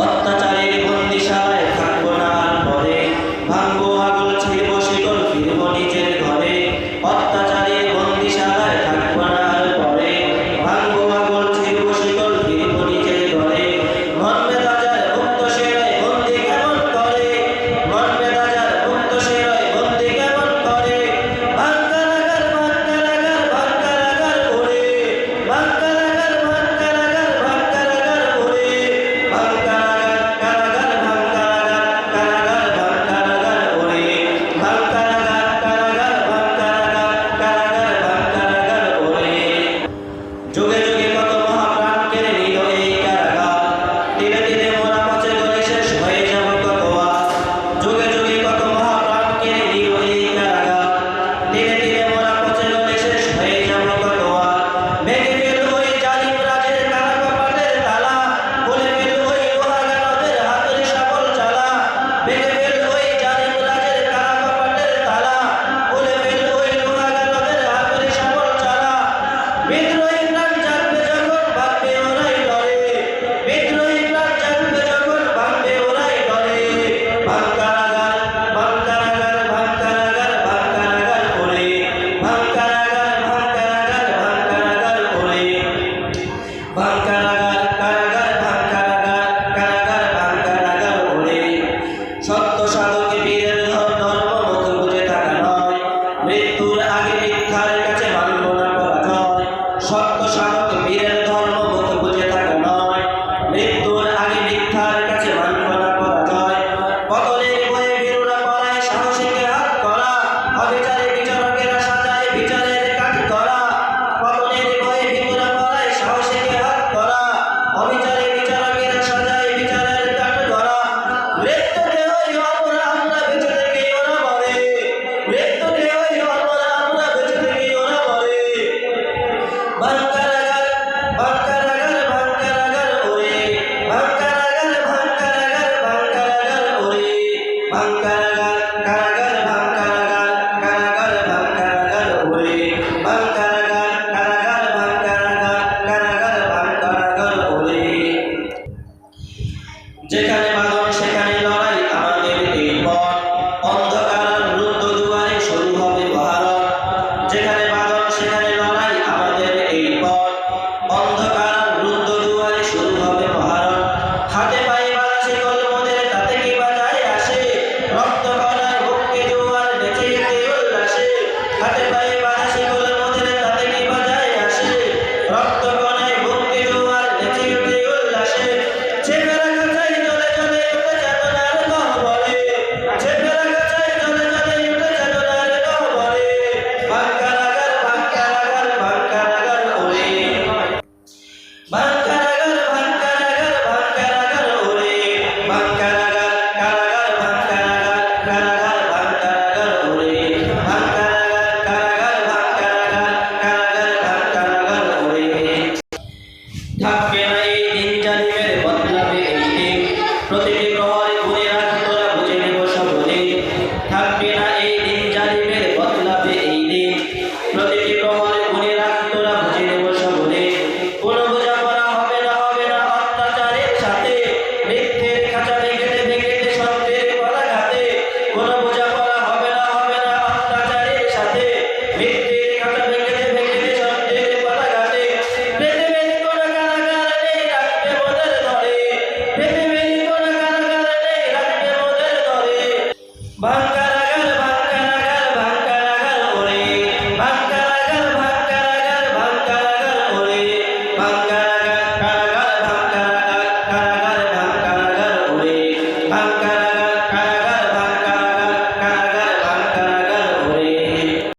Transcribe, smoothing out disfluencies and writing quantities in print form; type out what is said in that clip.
অত্যাচারের বন্দিশালায় থাকবো না আর পরে, ভাঙবো আগল ছিড়বো শিকল ফিরবো নিজের ঘরে। অত্যাচারের বন্দিশালায় থাকবো না আর পরে, ভাঙবো আগল ছিড়বো শিকল ফিরবো নিজের ঘরে। মন মেজাজার মুক্ত সেরায় বন্দি কেমন করে, মন মেজাজার মুক্ত সেরায় বন্দি কেমন করে। ভাঙ্গারাগার ভাঙ্গারাগার ভাঙ্গারাগার ওরে, ভাঙ্গারাগার ভাঙ্গারাগার ভাঙ্গারাগার ওরে। ভাঙ্গারাগার কারাগার ভাঙ্গারাগার কারাগার ভাঙ্গারাগার ওরে। ভাঙ্গারাগার কারাগার ভাঙ্গারাগার কারাগার ভাঙ্গারাগার ওরে। যুগে যুগে কত মহাপ্রাণ কেড়ে নিল এই কারাগার, দিনে দিনে মোরা পচে গলে শেষ হয়ে যাব কত আর। যুগে যুগে কত মহাপ্রাণ কেড়ে নিল এই কারাগার, দিনে দিনে মোরা পচে গলে শেষ হয়ে যাব কত আর। ভেঙে ফেল ওই জালিম রাজের কারা কপাটের তালা, খুলে ফেল ওই লোহাগানদের হাতের শাবল চালা। ভেঙে ফেল ওই জালিম রাজের কারা কপাটের তালা, খুলে ফেল ওই লোহাগানদের হাতের শাবল চালা। বিদ্রোহী প্রাণ জাগবে যখন ভাঙবে ওরাই ডরে, বিদ্রোহী প্রাণ জাগবে যখন ভাঙবে ওরাই ডরে। ভাঙ্গারাগার ভাঙ্গারাগার ভাঙ্গারাগার ভাঙ্গারাগার ওরে। ভাঙ্গারাগার ভাঙ্গারাগার ভাঙ্গারাগার ওরে। ভাঙ্গারাগার কারাগার ভাঙ্গারাগার কারাগার ভাঙ্গারাগার ওরে। সত্য সাধক বীরের ধর্ম মুখ বুঝে থাকা নয়, মৃত্যুর আগে মিথ্যার কাছে মানব না পরাজয়। সত্য সাধক বীরের ধর্ম মুখ বুঝে থাকা নয়, মৃত্যুর আগে মিথ্যার কাছে মানব না পরাজয়। পতনের ভয়ে বীরুরা পলায় সাহসীকে হাত করা, অবিচারে বিচারকেরা সাজায় বিচারের কাঠ করা। পতনের ভয়ে বীরুরা পলায় সাহসীকে হাত করা, অবিচারে বিচারকেরা সাজায় বিচারের কাঠ করা। মৃত্যুকে ওই আমরা আমরা বেঁচে থেকে ওরা মরে, মৃত্যুকে ওই আমরা আমরা বেঁচে থেকে ওরা মরে। ভাঙ্গারাগার ভাঙ্গারাগার ভাঙ্গারাগার ওরে। ভাঙ্গারাগার ভাঙ্গারাগার ভাঙ্গারাগার ওরে। ভাঙ্গারাগার কারাগার ভাঙ্গারাগার কারাগার ভাঙ্গারাগার ওরে। ভাঙ্গারাগার কারাগার ভাঙ্গারাগার কারাগার ভাঙ্গারাগার ওরে। যেখানে বাঁধন সেখানে লড়াই আমাদের এই পথ, অন্ধকার আর রুদ্ধ দুয়ারে শুরু হবে মহারণ। যেখানে বাঁধন সেখানে লড়াই আমাদের এই পথ, অন্ধকার আর রুদ্ধ দুয়ারে শুরু হবে মহারণ। হাতে পায়ে বাঁধা শিকল মোদের তাতে কি বাজায় আসে, রক্ত কণায় বুকে জোয়ার নেচে ওঠে উল্লাসে। হাতে পায়ে বাঁধা শিকল মোদের তাতে কি বাজায় আসে, রক্ত কণায় বুকে জোয়ার নেচে ওঠে উল্লাসে। ছেপেরা গাছায় জলে জলে উঠে চেতনার গহ্বরে, ছেপেরা গাছায় জলে জলে উঠে চেতনার গহ্বরে। ভাঙ্গারাগার ভাঙ্গারাগার ভাঙ্গারাগার ওরে। ভাঙ্গারাগার ভাঙ্গারাগার ভাঙ্গারাগার ওরে। ভাঙ্গারাগার কারাগার ভাঙ্গারাগার কারাগার ভাঙ্গারাগার ওরে। ভাঙ্গারাগার কারাগার ভাঙ্গারাগার কারাগার ভাঙ্গারাগার ওরে। থাকবে না এই দিন জালিমের বদলাবে এই দিন, প্রতিটি প্রহরে গুণে রাখ তোরা বুঝে নেব সকলে। থাকবে না এই দিন জালিমের বদলাবে এই দিন, প্রতিটি প্রহরে গুণে রাখ তোরা বুঝে নেব সকলে। কোনো বোঝাপড়া হবে না অত্যাচারের সাথে, মিথ্যের খাঁচা ভেঙেতে ভেঙেতে সত্যের পদাঘাতে। কোনো বোঝাপড়া হবে না অত্যাচারের সাথে, মিথ্যের খাঁচা ভেঙেতে ভেঙেতে সত্যের পদাঘাতে। পৃথিবীর কোনো কারাগার নেই রাখবে মোদের ধরে, পৃথিবীর